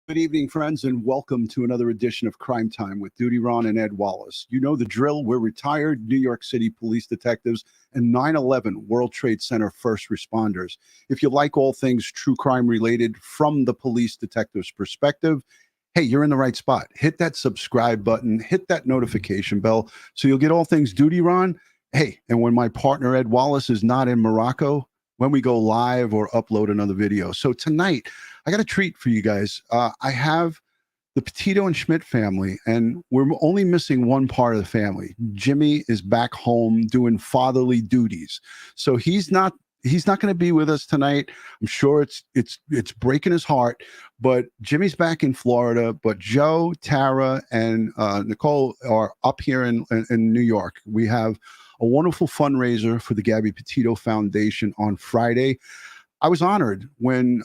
Good evening, friends, and welcome to another edition of Crime Time with Duty Ron and Ed Wallace. You know the drill. We're retired New York City police detectives and 9/11 World Trade Center first responders. If you like all things true crime related from the police detective's perspective, hey, you're in the right spot. Hit that subscribe button, hit that notification bell so you'll get all things Duty Ron. Hey, and when my partner Ed Wallace is not in Morocco, when we go live or upload another video. So tonight, I got a treat for you guys. I have the Petito and Schmidt family, and we're only missing one part of the family. Jimmy is back home doing fatherly duties, so he's not going to be with us tonight. I'm sure it's breaking his heart, but Jimmy's back in Florida. But Joe, Tara, and Nicole are up here in New York. We have a wonderful fundraiser for the Gabby Petito Foundation on Friday. I was honored when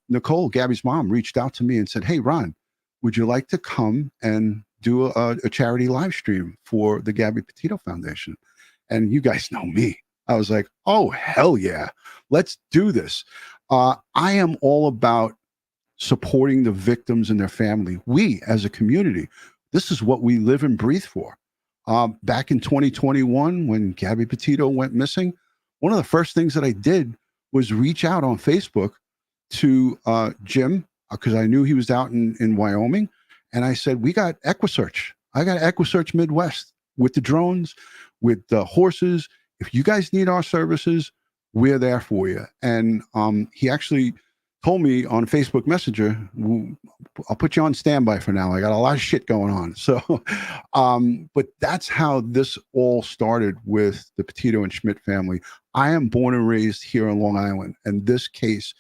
Nicole, Gabby's mom, reached out to me and said, "Hey, Ron, would you like to come and do a charity live stream for the Gabby Petito Foundation?" And you guys know me. I was like, "Oh, hell yeah, let's do this." I am all about supporting the victims and their family. We, as a community, this is what we live and breathe for. Back in 2021, when Gabby Petito went missing, one of the first things that I did was reach out on Facebook to Jim, because I knew he was out in Wyoming. And I said, we got EquiSearch. I got EquiSearch Midwest with the drones, with the horses. If you guys need our services, we're there for you. And he actually told me on Facebook Messenger, I'll put you on standby for now. I got a lot of shit going on. So, but that's how this all started with the Petito and Schmidt family. I am born and raised here on Long Island, and this case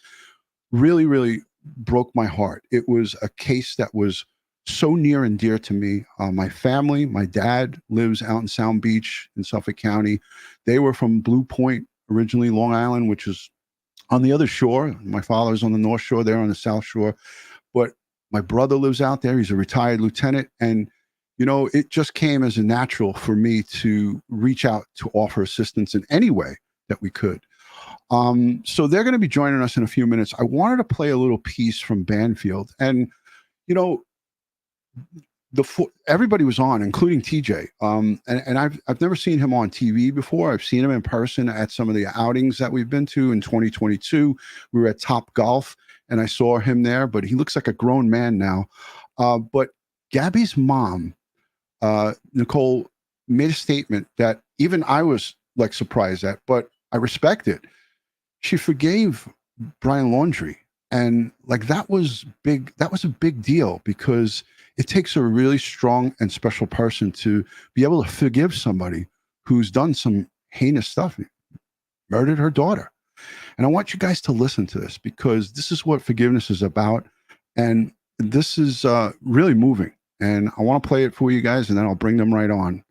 really, really broke my heart. It was a case that was so near and dear to me. My family, my dad lives out in Sound Beach in Suffolk County. They were from Blue Point, originally Long Island, which is on the other shore. My father's on the North Shore, they're on the South Shore. But my brother lives out there. He's a retired lieutenant. And, you know, it just came as a natural for me to reach out to offer assistance in any way that we could. So they're going to be joining us in a few minutes. I wanted to play a little piece from Banfield. And, you know, everybody was on, including TJ. And I've never seen him on TV before. I've seen him in person at some of the outings that we've been to in 2022. We were at Top Golf and I saw him there, but he looks like a grown man now. But Gabby's mom, Nicole, made a statement that even I was like surprised at, but I respect it. She forgave Brian Laundrie. And like that was big. That was a big deal because it takes a really strong and special person to be able to forgive somebody who's done some heinous stuff, murdered her daughter. And I want you guys to listen to this because this is what forgiveness is about. And this is really moving. And I want to play it for you guys and then I'll bring them right on.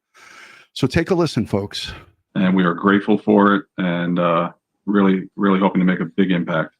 So take a listen, folks. And we are grateful for it and really, really hoping to make a big impact.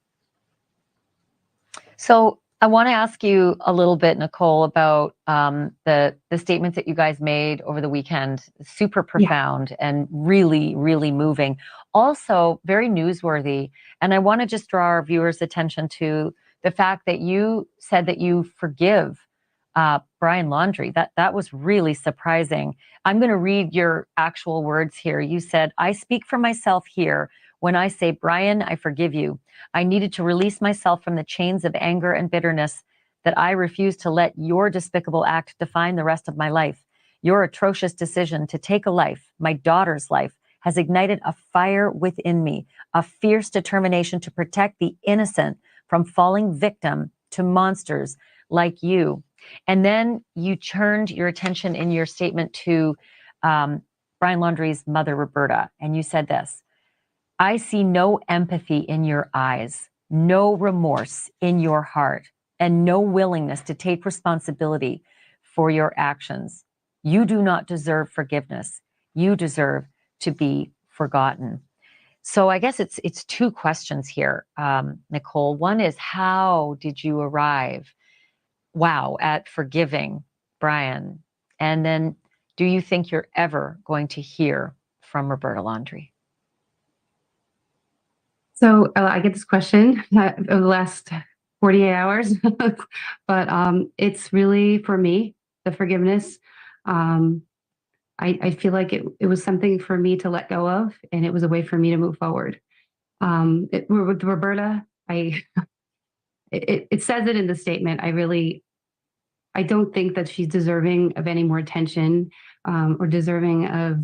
So I want to ask you a little bit, Nicole, about the statements that you guys made over the weekend. Super profound and really, really moving. Also very newsworthy. And I want to just draw our viewers' attention to the fact that you said that you forgive Brian Laundrie. That was really surprising. I'm going to read your actual words here. You said, "I speak for myself here when I say, Brian, I forgive you. I needed to release myself from the chains of anger and bitterness that I refuse to let your despicable act define the rest of my life. Your atrocious decision to take a life, my daughter's life, has ignited a fire within me, a fierce determination to protect the innocent from falling victim to monsters like you." And then you turned your attention in your statement to Brian Laundrie's mother, Roberta, and you said this: "I see no empathy in your eyes, no remorse in your heart, and no willingness to take responsibility for your actions. You do not deserve forgiveness. You deserve to be forgotten." So I guess it's two questions here, Nicole. One is, how did you arrive, at forgiving Brian? And then, do you think you're ever going to hear from Roberta Laundrie? So I get this question over the last 48 hours. But it's really for me, the forgiveness. I feel like it was something for me to let go of, and it was a way for me to move forward. With Roberta, it says it in the statement. I don't think that she's deserving of any more attention, or deserving of,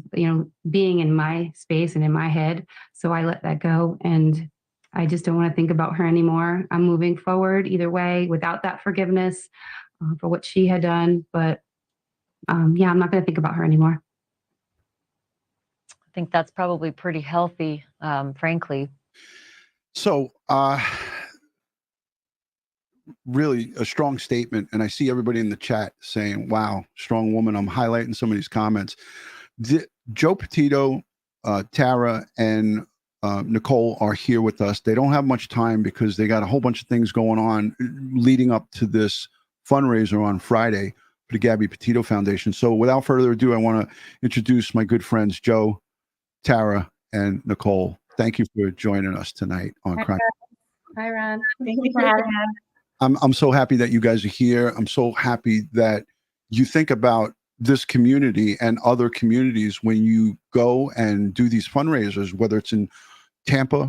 being in my space and in my head. So I let that go, and I just don't want to think about her anymore. I'm moving forward either way without that forgiveness for what she had done. But yeah, I'm not going to think about her anymore. I think that's probably pretty healthy, frankly. So, really a strong statement. And I see everybody in the chat saying, wow, strong woman. I'm highlighting some of these comments. Joe Petito, Tara, and Nicole are here with us. They don't have much time because they got a whole bunch of things going on leading up to this fundraiser on Friday for the Gabby Petito Foundation. So without further ado, I want to introduce my good friends, Joe, Tara, and Nicole. Thank you for joining us tonight on Crime. Hi, Ron. Thank you for having us. I'm so happy that you guys are here. I'm so happy that you think about this community and other communities when you go and do these fundraisers, whether it's in Tampa,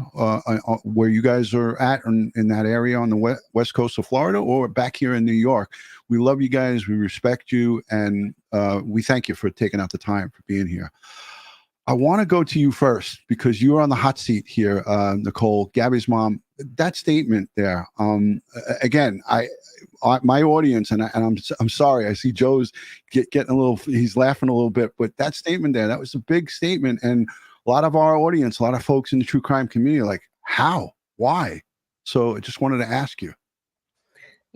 where you guys are at, in that area on the west coast of Florida, or back here in New York. We love you guys. We respect you. And we thank you for taking out the time for being here. I want to go to you first because you're on the hot seat here, Nicole, Gabby's mom. That statement there, again, my audience, and I'm sorry, I see Joe's getting a little, he's laughing a little bit, but that statement there, that was a big statement, and a lot of our audience, a lot of folks in the true crime community, are like, how, why? So I just wanted to ask you.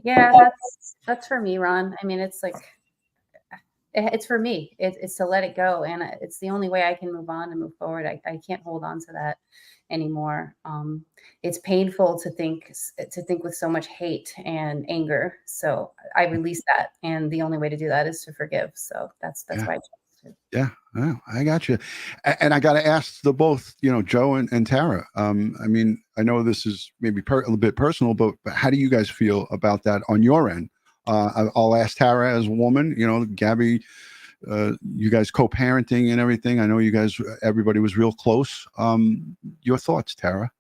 Yeah, that's for me, Ron. I mean, it's like, it's for me. It's to let it go, and it's the only way I can move on and move forward. I can't hold on to that anymore. It's painful to think with so much hate and anger. So I release that, and the only way to do that is to forgive. So that's why I chose to. Yeah, I got you. And I got to ask the both, Joe and Tara. I mean, I know this is maybe a little bit personal, but how do you guys feel about that on your end? I'll ask Tara as a woman, Gabby, you guys co-parenting and everything. I know you guys, everybody was real close. Your thoughts, Tara?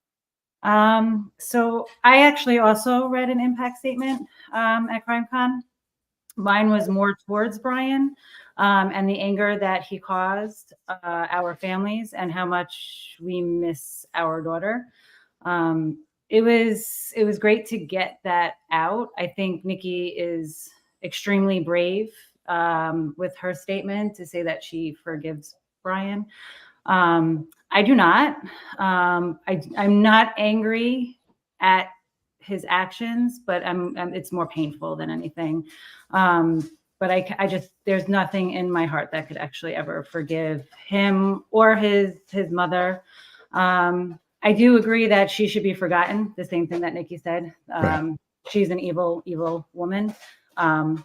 So I actually also read an impact statement at CrimeCon. Mine was more towards Brian and the anger that he caused our families and how much we miss our daughter. It was great to get that out. I think Nikki is extremely brave with her statement to say that she forgives Brian. I do not. I'm not angry at his actions, but it's more painful than anything. But I just, there's nothing in my heart that could actually ever forgive him or his mother. I do agree that she should be forgotten. The same thing that Nikki said. Right. She's an evil, evil woman. And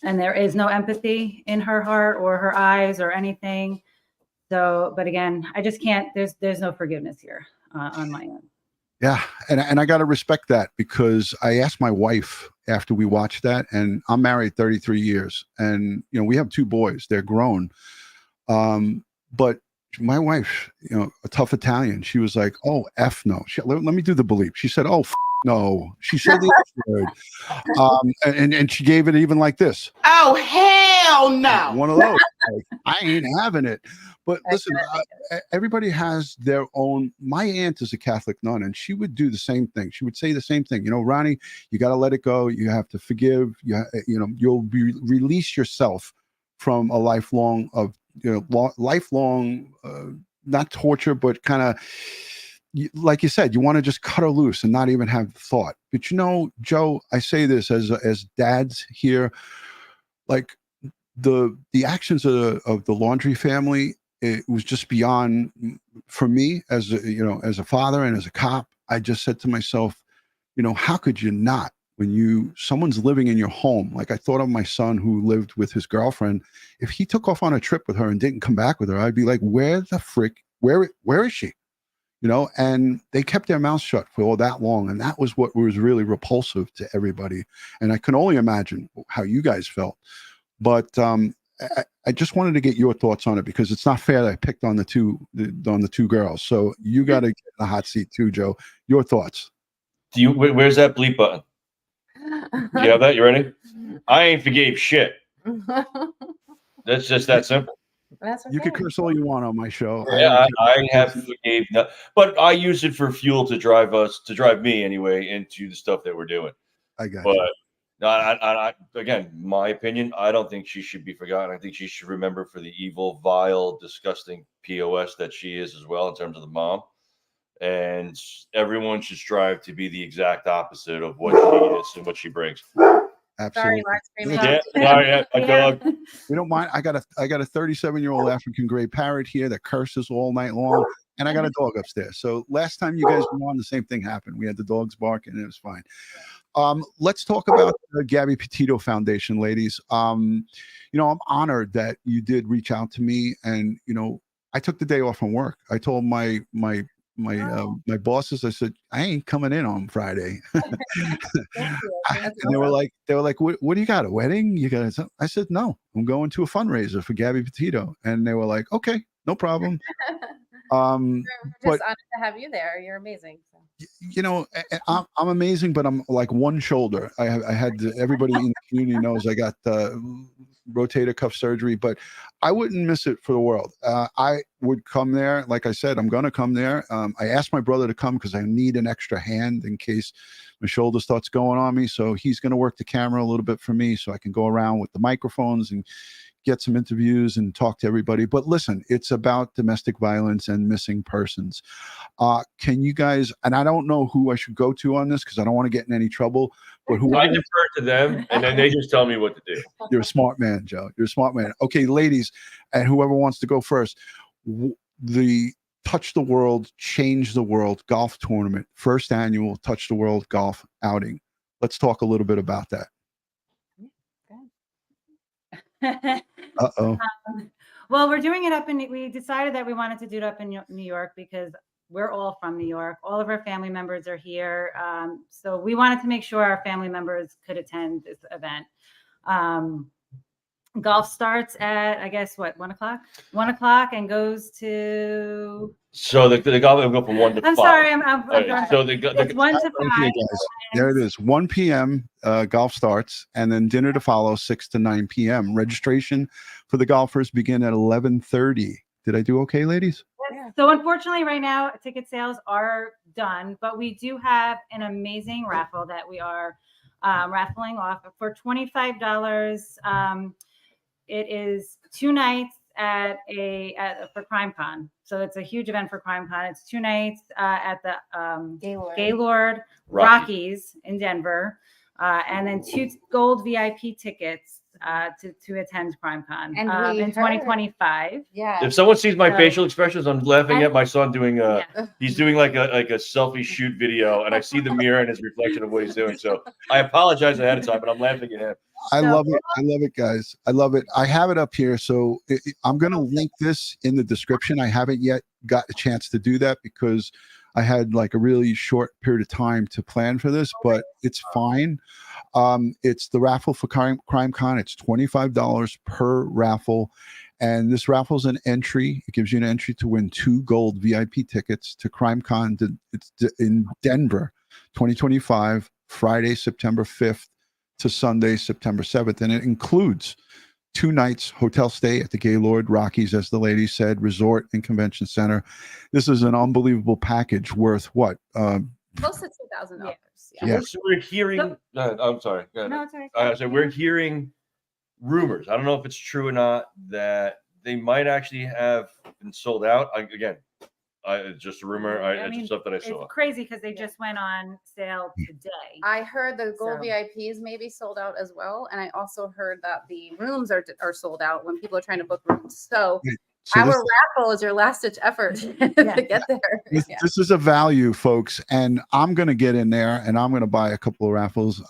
there is no empathy in her heart or her eyes or anything. So, but again, I just can't, there's no forgiveness here on my end. Yeah. And I got to respect that because I asked my wife after we watched that, and I'm married 33 years and, we have 2 boys, they're grown. But my wife, a tough Italian, she was like, oh, F no. Let me do the bleep. She said, oh, no. She said the F word. And she gave it even like this. Oh, hell no. One of those. Like, I ain't having it. But listen, everybody has their own. My aunt is a Catholic nun, and she would do the same thing. She would say the same thing. Ronnie, you got to let it go. You have to forgive. You'll release yourself from a lifelong of, not torture, but kind of, like you said, you want to just cut her loose and not even have the thought. But Joe, I say this as dads here, like the actions of the Laundrie family, it was just beyond, for me as a father and as a cop. I just said to myself, how could you not, when someone's living in your home? Like I thought of my son who lived with his girlfriend. If he took off on a trip with her and didn't come back with her, I'd be like, where the frick, where is she? you know, and they kept their mouths shut for all that long. And that was what was really repulsive to everybody. And I can only imagine how you guys felt. But I just wanted to get your thoughts on it, because it's not fair that I picked on the two girls. So you got to get in the hot seat too, Joe. Your thoughts? Where's that bleep button? Do you have that? You ready? I ain't forgave shit. That's just that simple. That's okay. You can curse all you want on my show. Yeah, I have forgave, but I use it for fuel to drive me anyway into the stuff that we're doing. I got but you. I, again, my opinion, I don't think she should be forgotten. I think she should remember for the evil, vile, disgusting POS that she is as well in terms of the mom. And everyone should strive to be the exact opposite of what she is and what she brings. Absolutely. Sorry, Yeah, my dog. We don't mind. I got a 37-year-old African gray parrot here that curses all night long, and I got a dog upstairs. So last time you guys were on, the same thing happened. We had the dogs barking, and it was fine. Let's talk about the Gabby Petito Foundation, ladies. You know, I'm honored that you did reach out to me, and you know, I took the day off from work. I told my bosses, I said, I ain't coming in on Friday. And they were like, what do you got, a wedding? You got something? I said, no, I'm going to a fundraiser for Gabby Petito. And they were like, okay, no problem. We're but just honored to have you there. You're amazing. So. you know, I'm amazing, but I'm like one shoulder. I had everybody in the community knows I got rotator cuff surgery, but I wouldn't miss it for the world. I would come there. Like I said, I'm going to come there. I asked my brother to come because I need an extra hand in case my shoulder starts going on me. So he's going to work the camera a little bit for me so I can go around with the microphones and get some interviews and talk to everybody. But listen, it's about domestic violence and missing persons. Can you guys, and I don't know who I should go to on this because I don't want to get in any trouble, but who I defer to them and then they just tell me what to do. You're a smart man, Joe. You're a smart man. Okay, ladies, and whoever wants to go first, the Touch the World, Change the World golf tournament, first annual Touch the World golf outing. Let's talk a little bit about that. Uh-oh. Well, we're doing it we decided that we wanted to do it up in New York because we're all from New York. All of our family members are here. So we wanted to make sure our family members could attend this event. Golf starts at, I guess, what, 1 o'clock? 1 o'clock and goes to... So the golf will go from 1 to 5. I'm sorry, I'm so it's 1 to 5. There it is. 1 p.m. Golf starts, and then dinner to follow 6 to 9 p.m. Registration for the golfers begin at 11:30. Did I do okay, ladies? Yes. So unfortunately, right now, ticket sales are done, but we do have an amazing raffle that we are raffling off for $25. It is 2 nights for CrimeCon. So it's a huge event for CrimeCon. It's 2 nights at the Gaylord Rockies in Denver, and then 2 gold VIP tickets to attend CrimeCon in 2025. Yeah. If someone sees my facial expressions, I'm laughing at my son doing he's doing like a selfie shoot video, and I see the mirror and his reflection of what he's doing. So I apologize ahead of time, but I'm laughing at him. I love it. I love it, guys. I love it. I have it up here. So I'm going to link this in the description. I haven't yet got a chance to do that because I had like a really short period of time to plan for this, but it's fine. It's the raffle for CrimeCon. It's $25 per raffle. And this raffle's an entry. It gives you an entry to win 2 gold VIP tickets to CrimeCon. It's in Denver, 2025, Friday, September 5th. To Sunday, September 7th. And it includes 2 nights hotel stay at the Gaylord Rockies, as the lady said, resort and convention center. This is an unbelievable package worth what? Close to $2,000. Yeah. So we're hearing, I'm sorry. No, it's okay. So we're hearing rumors. I don't know if it's true or not that they might actually have been sold out. Again, it's just a rumor. It's just stuff that I saw. It's crazy because they just went on sale today. I heard the gold VIPs may be sold out as well, and I also heard that the rooms are sold out when people are trying to book rooms. So our raffle is your last ditch effort to get there. This is a value, folks, and I'm going to get in there and I'm going to buy a couple of raffles.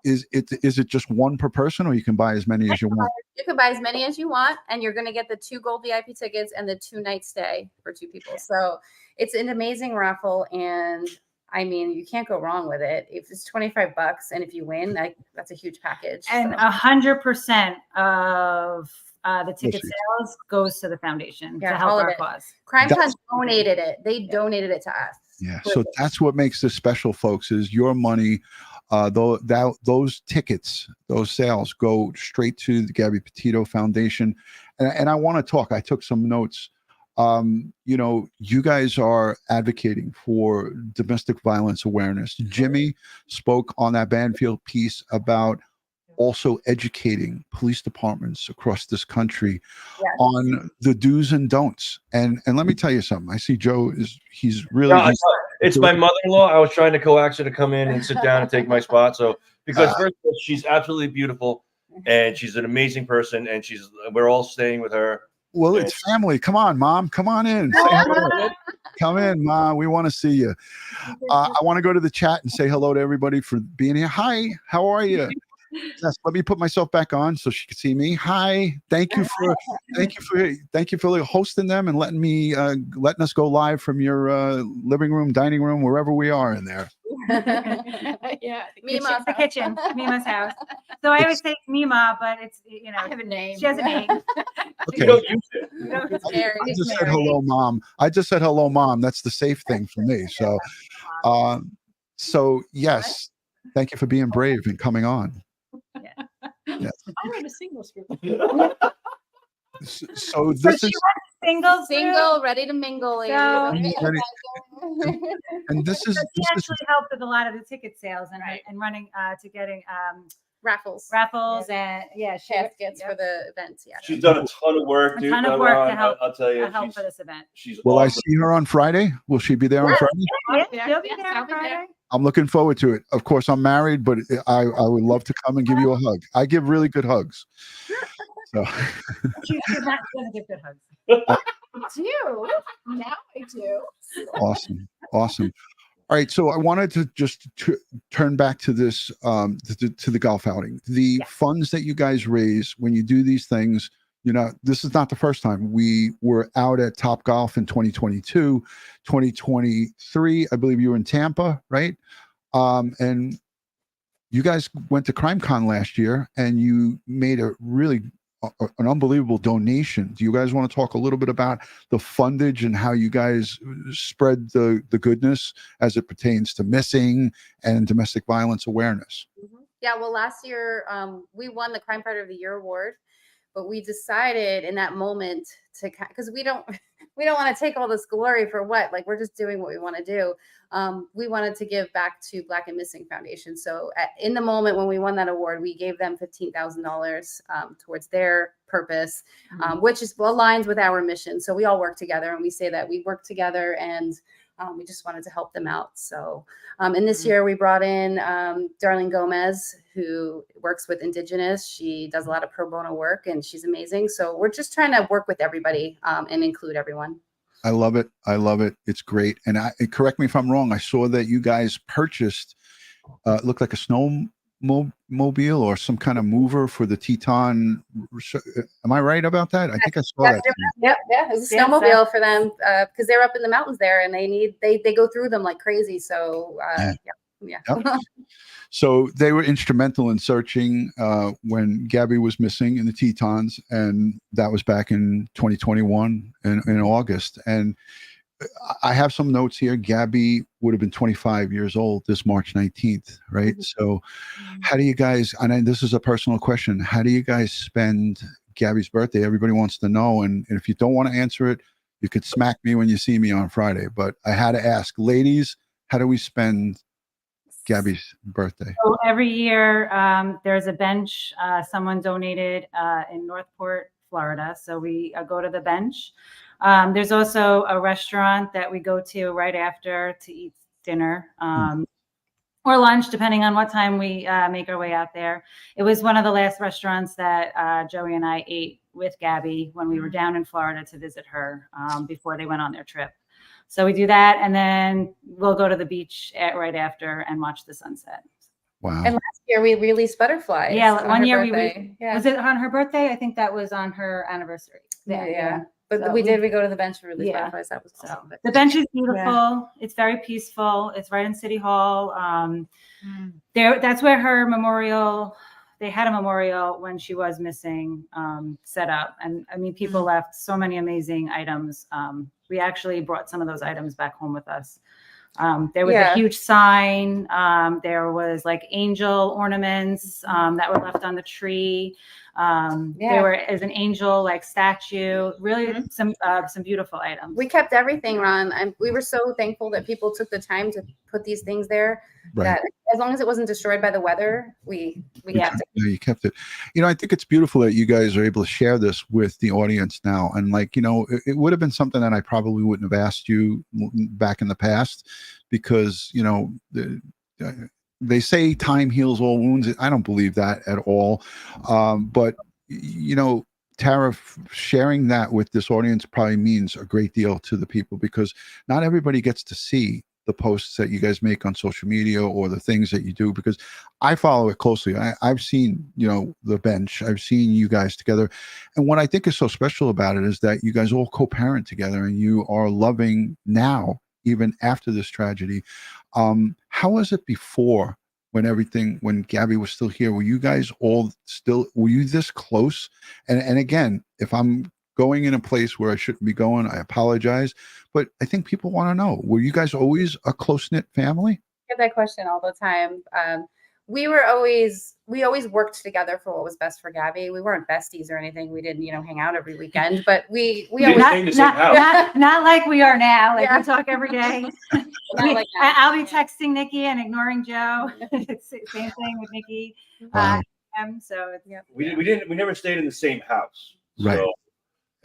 Is it just one per person, or you can buy as many as you want? You can buy as many as you want, and you're going to get the 2 gold VIP tickets and the 2 night stay for 2 people. So it's an amazing raffle, and I mean, you can't go wrong with it. If it's $25 and if you win, that's a huge package. And so. 100% of the ticket Yes, sales goes to the foundation Yeah, to help all of our it. cause. CrimeCon donated it. They donated it to us. Yeah. So that's what makes this special, folks, is your money. Those tickets, those sales go straight to the Gabby Petito Foundation. And I want to talk. I took some notes. You know, you guys are advocating for domestic violence awareness. Jimmy spoke on that Banfield piece about also educating police departments across this country on the do's and don'ts. And let me tell you something. I see Joe he's really. No, it's my mother-in-law. I was trying to coax her to come in and sit down and take my spot. So because first of all, she's absolutely beautiful and she's an amazing person, and we're all staying with her. Well, it's family. Come on, Mom. Come on in. Say hello. Come in, Mom. We want to see you. I want to go to the chat and say hello to everybody for being here. Hi, how are you? Yes, let me put myself back on so she can see me. Hi, thank you for hosting them and letting us go live from your living room, dining room, wherever we are in there. Mima's the kitchen, Mima's house. So I always say Mima, but it's I have a name. She has a name. Okay. You don't use it. I just said hello, Mom. I just said hello, Mom. That's the safe thing for me. So, yes, thank you for being brave and coming on. Yes. I want to sing those group. So this is single, ready to mingle. and this is actually helped with a lot of the ticket sales and running to getting raffles and caskets for the events. Yeah, She's done a ton of work, dude. A ton of work to help. I'll tell you, To help for this event. She's Will awesome. I see her on Friday? Will she be there on Friday? Yeah, she'll be there on Friday. I'm looking forward to it. Of course, I'm married, but I would love to come and give you a hug. I give really good hugs. So She doesn't give good hugs. Do now I do. awesome. All right, so I wanted to just turn back to this to the golf outing. The funds that you guys raise when you do these things, this is not the first time. We were out at Top Golf in 2022, 2023. I believe you were in Tampa, right? And you guys went to CrimeCon last year, and you made an unbelievable donation. Do you guys want to talk a little bit about the fundage and how you guys spread the goodness as it pertains to missing and domestic violence awareness? Yeah, well, last year we won the Crime Fighter of the Year award, but we decided in that moment because we don't want to take all this glory for what, like, we're just doing what we want to do. We wanted to give back to Black and Missing Foundation. So in the moment when we won that award, we gave them $15,000 towards their purpose, which aligns with our mission. So we all work together, and we say that we work together, and we just wanted to help them out. So, and this year we brought in Darlene Gomez, who works with Indigenous. She does a lot of pro bono work, and she's amazing. So we're just trying to work with everybody and include everyone. I love it. It's great. And correct me if I'm wrong. I saw that you guys purchased, it looked like a snowmobile or some kind of mover for the Teton. Am I right about that? I think I saw that. Yeah, it was a snowmobile for them because they're up in the mountains there, and they go through them like crazy. So yeah. So they were instrumental in searching when Gabby was missing in the Tetons, and that was back in 2021 in August. And I have some notes here. Gabby would have been 25 years old this March 19th, right? So how do you guys, and this is a personal question, how do you guys spend Gabby's birthday? Everybody wants to know. And if you don't want to answer it, you could smack me when you see me on Friday. But I had to ask, ladies, how do we spend Gabby's birthday? So every year there's a bench someone donated in Northport, Florida. So we go to the bench. There's also a restaurant that we go to right after to eat dinner or lunch, depending on what time we make our way out there. It was one of the last restaurants that Joey and I ate with Gabby when we were down in Florida to visit her before they went on their trip. So we do that, and then we'll go to the beach right after and watch the sunset. Wow. And last year we released butterflies. Yeah, one year birthday. was it on her birthday? I think that was on her anniversary. Yeah. But So we go to the bench for release Yeah. butterflies. That was awesome. But the bench is beautiful. It's very peaceful. It's right in City Hall. That's where her memorial, they had a memorial when she was missing, set up. And I mean, people left so many amazing items. We actually brought some of those items back home with us. There was a huge sign. There was like angel ornaments that were left on the tree. There is an angel like statue. Really, some beautiful items. we kept everything, Ron. And we were so thankful that people took the time to put these things there. Right. That as long as it wasn't destroyed by the weather, we kept it. Yeah, you kept it. I think it's beautiful that you guys are able to share this with the audience now. And like, it would have been something that I probably wouldn't have asked you back in the past, because, they say time heals all wounds. I don't believe that at all. But, Tara, sharing that with this audience probably means a great deal to the people, because not everybody gets to see the posts that you guys make on social media or the things that you do, because I follow it closely. I've seen, the bench, I've seen you guys together. And what I think is so special about it is that you guys all co-parent together and you are loving now, even after this tragedy. How was it before, when Gabby was still here? Were you guys were you this close? And again, if I'm going in a place where I shouldn't be going, I apologize. But I think people want to know, were you guys always a close-knit family? I get that question all the time. We always worked together for what was best for Gabby. We weren't besties or anything. We didn't, hang out every weekend, but we didn't always stay in the same house. Not like we are now. Like Yeah. we talk every day. Not like that. I'll be texting Nikki and ignoring Joe. It's the same thing with Nikki. Wow. So We never stayed in the same house. Right. So,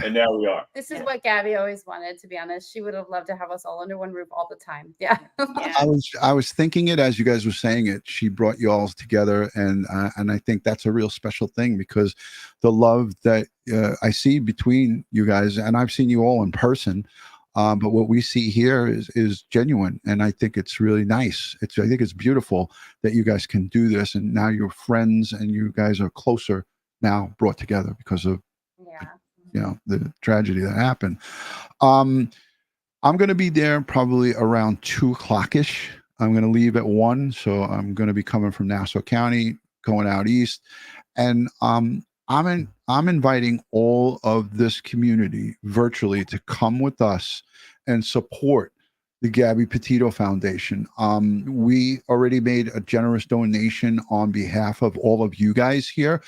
and now we are. This is what Gabby always wanted, to be honest. She would have loved to have us all under one roof all the time. Yeah. I was thinking it as you guys were saying it. She brought you all together, and I think that's a real special thing, because the love that I see between you guys, and I've seen you all in person, but what we see here is genuine, and I think it's really nice. I think it's beautiful that you guys can do this, and now you're friends, and you guys are closer now, brought together because of the tragedy that happened. I'm going to be there probably around 2:00-ish. I'm going to leave at 1. So I'm going to be coming from Nassau County, going out east. And I'm inviting all of this community virtually to come with us and support the Gabby Petito Foundation. We already made a generous donation on behalf of all of you guys here,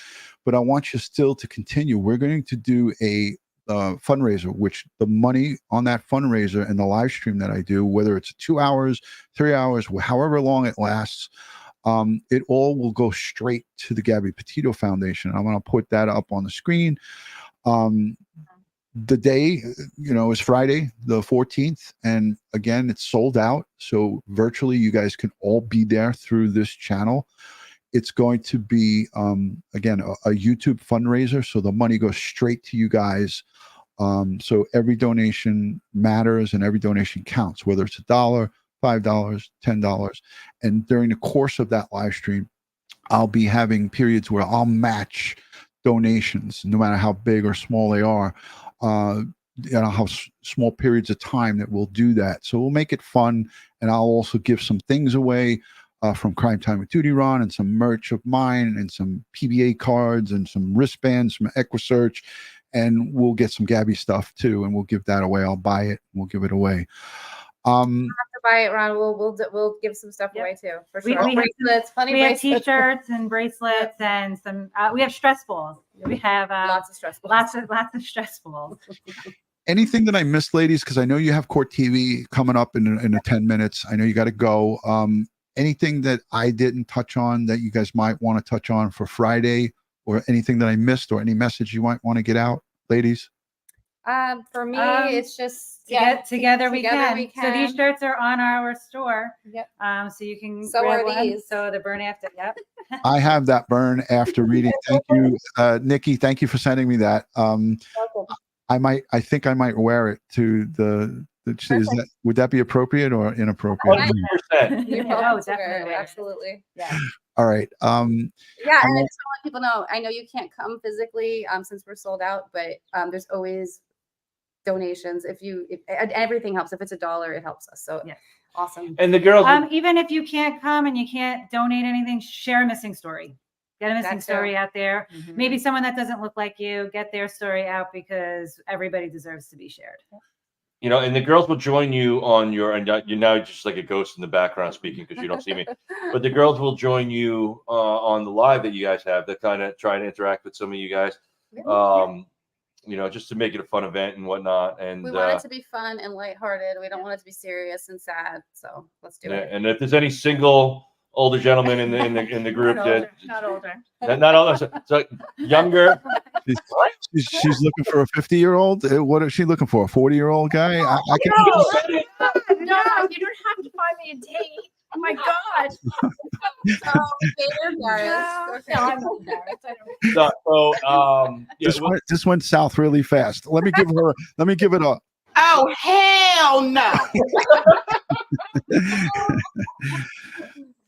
but I want you still to continue. We're going to do a fundraiser, which the money on that fundraiser and the live stream that I do, whether it's 2 hours, 3 hours, however long it lasts, it all will go straight to the Gabby Petito Foundation. I'm going to put that up on the screen. The day, is Friday, the 14th. And again, it's sold out. So virtually you guys can all be there through this channel. It's going to be, again, a YouTube fundraiser. So the money goes straight to you guys. So every donation matters and every donation counts, whether it's $1, $5, $10. And during the course of that live stream, I'll be having periods where I'll match donations, no matter how big or small they are. I'll have small periods of time that we'll do that. So we'll make it fun. And I'll also give some things away from Crime Time with Duty Ron, and some merch of mine, and some PBA cards, and some wristbands from EquiSearch. And we'll get some Gabby stuff too, and we'll give that away. I'll buy it. And we'll give it away. You have to buy it, Ron. We'll give some stuff away too, for sure. We Bracelets, funny we have bracelets. T-shirts and bracelets and some. We have stress balls. We have Lots of stress balls. lots of stress balls. Anything that I missed, ladies? Because I know you have Court TV coming up in 10 minutes. I know you got to go. Anything that I didn't touch on that you guys might want to touch on for Friday, or anything that I missed, or any message you might want to get out, ladies? For me, it's just Together we can. So these can. shirts are on our store. Yep. So you can. So grab are one. these. So the burn after. Yep. I have that burn after reading. Thank you, Nikki. Thank you for sending me that. I think I might wear it to the would that be appropriate or inappropriate? 100%. You're Oh, welcome to definitely wear it. wear it. Absolutely. Yeah. All right. Yeah, and I just want to let people know, I know you can't come physically since we're sold out, but there's always donations. And everything helps. If it's $1, it helps us. So Yeah. awesome. And the girls, Even if you can't come and you can't donate anything, share a missing story. Get a missing That too. story out there. Mhm. Maybe someone that doesn't look like you, get their story out because everybody deserves to be shared. you know, and the girls will join you on your, and you're now just like a ghost in the background speaking because you don't see me, but the girls will join you on the live that you guys have to kind of try and interact with some of you guys. You know, just to make it a fun event and whatnot. And we want it to be fun and lighthearted. We don't want it to be serious and sad. So let's do it. And if there's any single older gentleman in the group Not older. not older, so younger. She's looking for a 50-year-old. What is she looking for? A 40-year-old guy? I can. No, you don't have to find me a date. Oh my God. Oh, you're embarrassed. No, I'm not embarrassed. I don't. So This went south really fast. Let me give it up. Oh, hell no.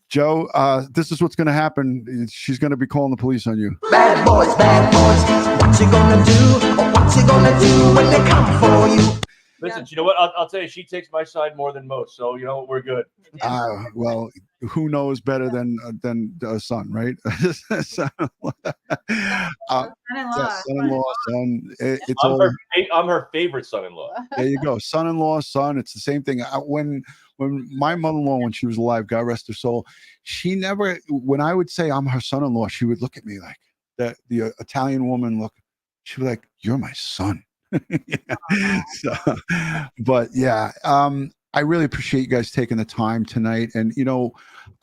Joe, this is what's going to happen. She's going to be calling the police on you. Bad boys, what you gonna do? Or what you gonna do when they come for you? listen, you know what? I'll tell you, she takes my side more than most. So you know we're good. Well, who knows better than a son, right? Son-in-law. Son. I'm her favorite son-in-law. There you go, son-in-law, son. It's the same thing. When my mother-in-law, when she was alive, God rest her soul, she never. When I would say I'm her son-in-law, she would look at me like the Italian woman look. She was like, "You're my son." So, but yeah, I really appreciate you guys taking the time tonight. And, you know,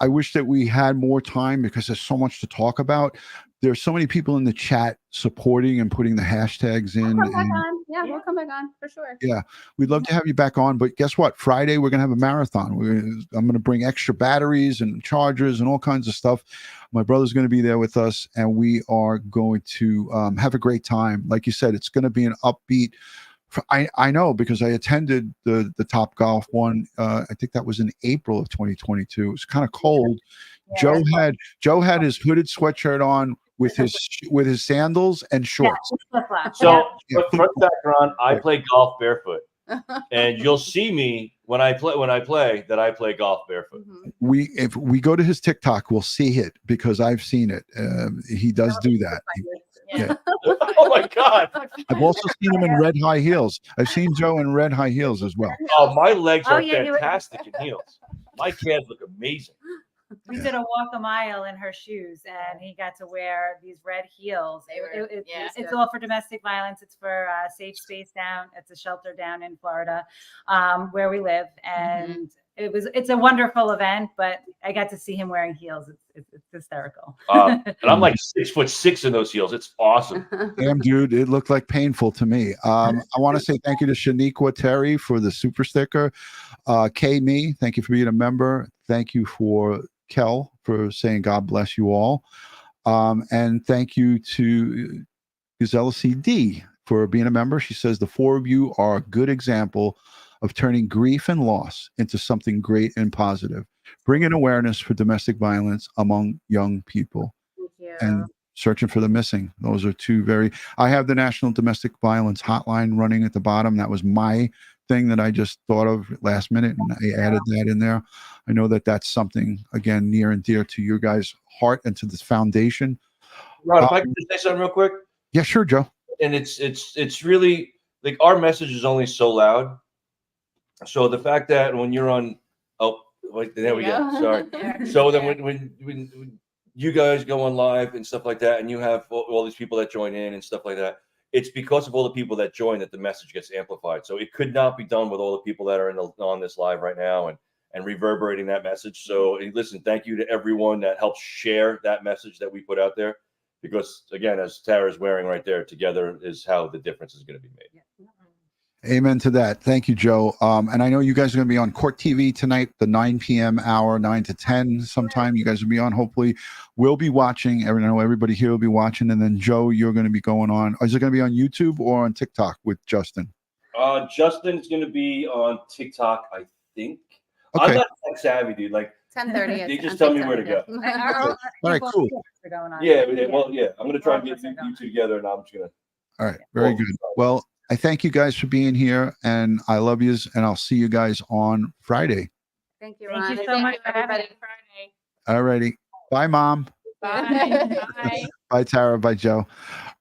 I wish that we had more time because there's so much to talk about. There's so many people in the chat supporting and putting the hashtags in. We'll come back on. Yeah, we'll come back on for sure. Yeah, we'd love to have you back on. But guess what? Friday, we're going to have a marathon. I'm going to bring extra batteries and chargers and all kinds of stuff. My brother's going to be there with us, and we are going to have a great time. Like you said, it's going to be an upbeat. I know because I attended the Top Golf one. I think that was in April of 2022. It was kind of cold. Yeah. Joe had his hooded sweatshirt on with his sandals and shorts. So, for background, I play golf barefoot, and you'll see me when I play that I play golf barefoot. If we go to his TikTok, we'll see it because I've seen it. He does do that. Yeah. Oh my God! I've also seen him in red high heels. I've seen Joe in red high heels as well. Oh, my legs are fantastic in heels. My calves look amazing. We did a walk a mile in her shoes, and he got to wear these red heels. It's all for domestic violence. It's for safe space down. It's a shelter down in Florida, where we live, and it's a wonderful event. But I got to see him wearing heels. It's hysterical. And I'm like 6'6" in those heels. It's awesome. Damn, dude, it looked like painful to me. I want to say thank you to Shaniqua Terry for the super sticker. Me, thank you for being a member. Thank you for Kel for saying God bless you all. And thank you to Gazella CD for being a member. She says the four of you are a good example of turning grief and loss into something great and positive, bringing awareness for domestic violence among young people and searching for the missing. Those are two I have the National Domestic Violence Hotline running at the bottom. That was my thing that I just thought of last minute, and I added that in there. I know that that's something, again, near and dear to your guys' heart and to this foundation. Ron, if I can just say something real quick. Yeah, sure, Joe. And it's really like our message is only so loud. So the fact that when you're on, there we go. Sorry. So then when you guys go on live and stuff like that, and you have all these people that join in and stuff like that, it's because of all the people that join that the message gets amplified. So it could not be done with all the people that are on this live right now and reverberating that message. So listen, thank you to everyone that helps share that message that we put out there. Because again, as Tara's wearing right there, together is how the difference is going to be made. Amen to that. Thank you, Joe. And I know you guys are going to be on Court TV tonight, the 9 p.m. hour, 9 to 10 sometime. You guys will be on. Hopefully, we'll be watching. I know everybody here will be watching. And then, Joe, you're going to be going on. Is it going to be on YouTube or on TikTok with Justin? Justin's going to be on TikTok, I think. Okay. I'm not tech savvy, dude. Like 10:30. They just tell me where to go. All right, cool. Yeah. I'm going to try and get you two together, and I'm just going to. All right. Very good. Well, I thank you guys for being here, and I love yous, and I'll see you guys on Friday. Thank you, Thank Ron. you and so thank much you, for having everybody. me Friday. All righty. Bye, Mom. Bye. Bye. Bye, Tara. Bye, Joe.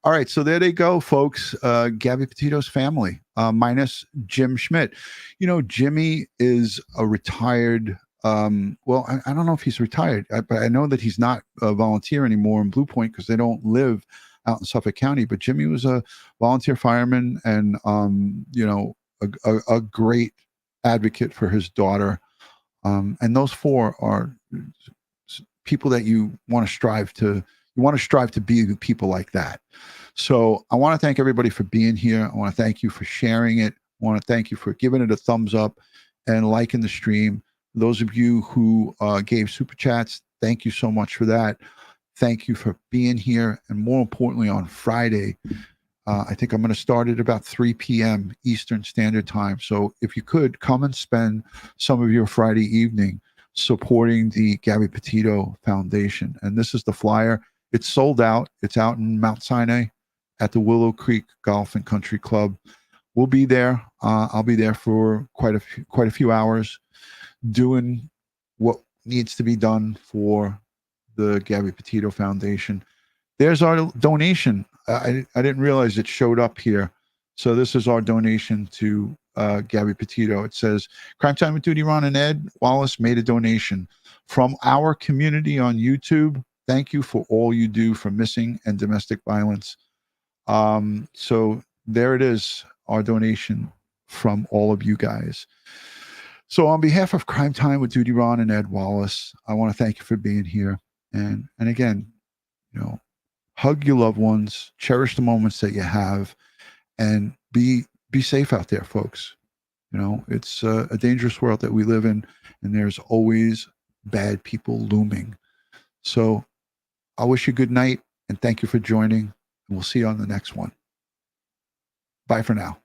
All right. So there they go, folks. Gabby Petito's family, minus Jim Schmidt. You know, Jimmy is a retired, well, I don't know if he's retired, but I know that he's not a volunteer anymore in Blue Point because they don't live out in Suffolk County. But Jimmy was a volunteer fireman and, you know, a great advocate for his daughter. And those four are people that you want to strive to be people like that. So I want to thank everybody for being here. I want to thank you for sharing it. I want to thank you for giving it a thumbs up and liking the stream. Those of you who gave super chats, thank you so much for that. Thank you for being here. And more importantly, on Friday, I think I'm going to start at about 3 p.m. Eastern Standard Time. So if you could come and spend some of your Friday evening supporting the Gabby Petito Foundation. And this is the flyer. It's sold out. It's out in Mount Sinai at the Willow Creek Golf and Country Club. We'll be there. I'll be there for quite a few hours doing what needs to be done for the Gabby Petito Foundation. There's our donation. I didn't realize it showed up here. So this is our donation to Gabby Petito. It says, Crime Time with Duty, Ron and Ed Wallace made a donation from our community on YouTube. Thank you for all you do for missing and domestic violence. So there it is, our donation from all of you guys. So on behalf of Crime Time with Duty, Ron and Ed Wallace, I want to thank you for being here. And again, you know, hug your loved ones, cherish the moments that you have, and be safe out there, folks. You know, it's a dangerous world that we live in, and there's always bad people looming. So I wish you good night, and thank you for joining, and we'll see you on the next one. Bye for now.